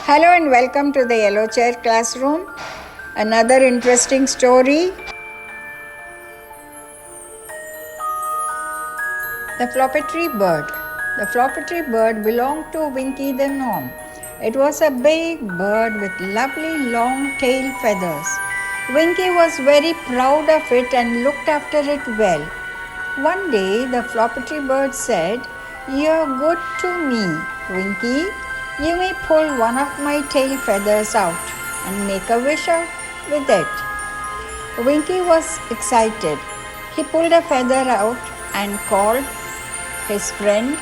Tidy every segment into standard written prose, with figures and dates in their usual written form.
Hello and welcome to the Yellow Chair Classroom. Another interesting story. The Flopperty Bird. The Flopperty Bird belonged to Winky the Gnome. It was a big bird with lovely long tail feathers. Winky was very proud of it and looked after it well. One day the Flopperty Bird said, "You're good to me, Winky. You may pull one of my tail feathers out and make a wish with it." Winky was excited. He pulled a feather out and called his friend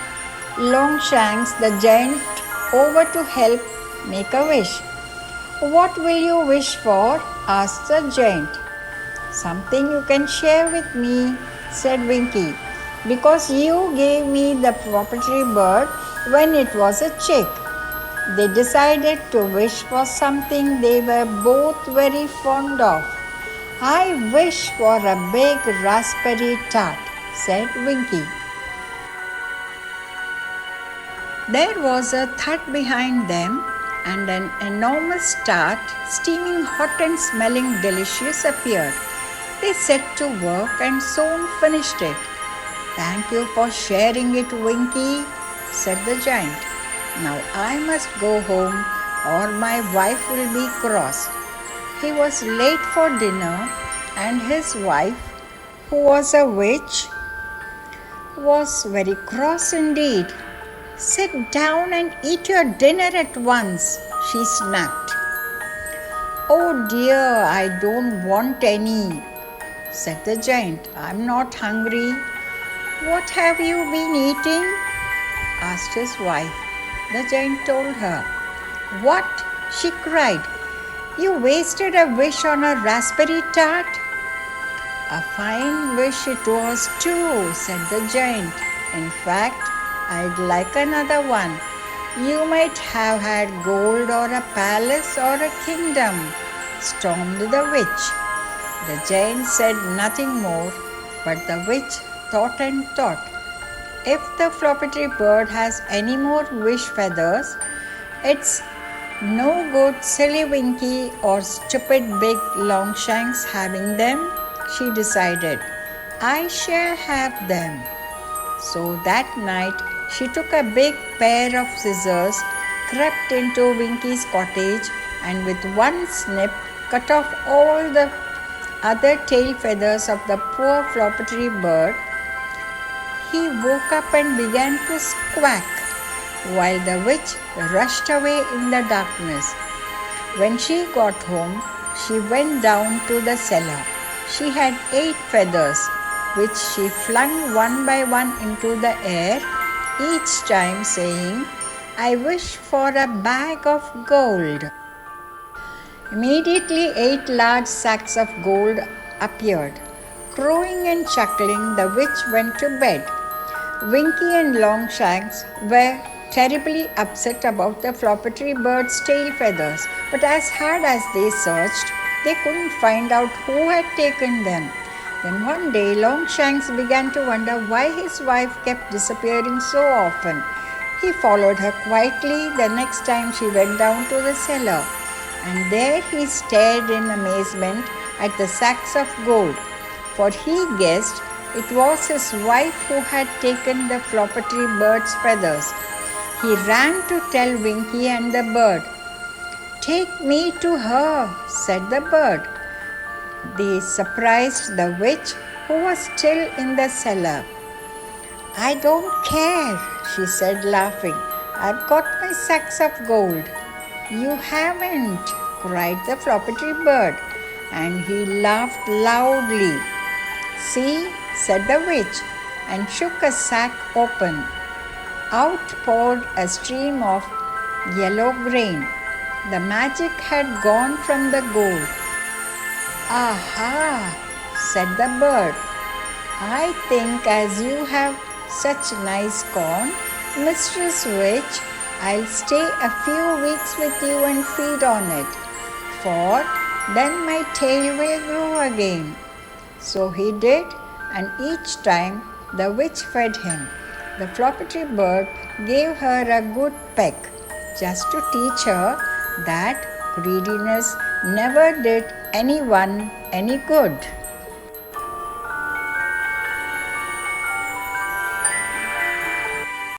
Longshanks the giant over to help make a wish. "What will you wish for?" asked the giant. "Something you can share with me," said Winky, "because you gave me the Flopperty Bird when it was a chick." They decided to wish for something they were both very fond of. "I wish for a big raspberry tart," said Winky. There was a thud behind them, and an enormous tart, steaming hot and smelling delicious, appeared. They set to work and soon finished it. "Thank you for sharing it, Winky," said the giant. "Now I must go home or my wife will be cross." He was late for dinner, and his wife, who was a witch, was very cross indeed. "Sit down and eat your dinner at once," she snapped. "Oh dear, I don't want any," said the giant. "I'm not hungry." "What have you been eating?" asked his wife. The giant told her. "What?" she cried. "You wasted a wish on a raspberry tart?" "A fine wish it was too," said the giant. "In fact, I'd like another one. You might have had gold or a palace or a kingdom," stormed the witch. The giant said nothing more, but the witch thought and thought. "If the Flopperty Bird has any more wish feathers, it's no good silly Winky or stupid big Longshanks having them," she decided. "I shall have them." So that night she took a big pair of scissors, crept into Winky's cottage, and with one snip cut off all the other tail feathers of the poor Flopperty Bird. He woke up and began to squawk, while the witch rushed away in the darkness. When she got home, she went down to the cellar. She had 8 feathers, which she flung one by one into the air, each time saying, "I wish for a bag of gold." Immediately 8 large sacks of gold appeared. Crowing and chuckling, the witch went to bed. Winky and Longshanks were terribly upset about the Flopperty Bird's tail feathers, but as hard as they searched, they couldn't find out who had taken them. Then one day Longshanks began to wonder why his wife kept disappearing so often. He followed her quietly the next time she went down to the cellar, and there he stared in amazement at the sacks of gold, for he guessed it was his wife who had taken the Flopperty Bird's feathers. He ran to tell Winky and the bird. "Take me to her," said the bird. They surprised the witch, who was still in the cellar. "I don't care," she said, laughing. "I've got my sacks of gold." "You haven't," cried the Flopperty Bird, and he laughed loudly. "See," said the witch, and shook a sack open. Out poured a stream of yellow grain. The magic had gone from the gold. "Aha," said the bird. "I think as you have such nice corn, Mistress Witch, I'll stay a few weeks with you and feed on it, for then my tail will grow again." So he did, and each time the witch fed him, the Flopperty Bird gave her a good peck, just to teach her that greediness never did anyone any good.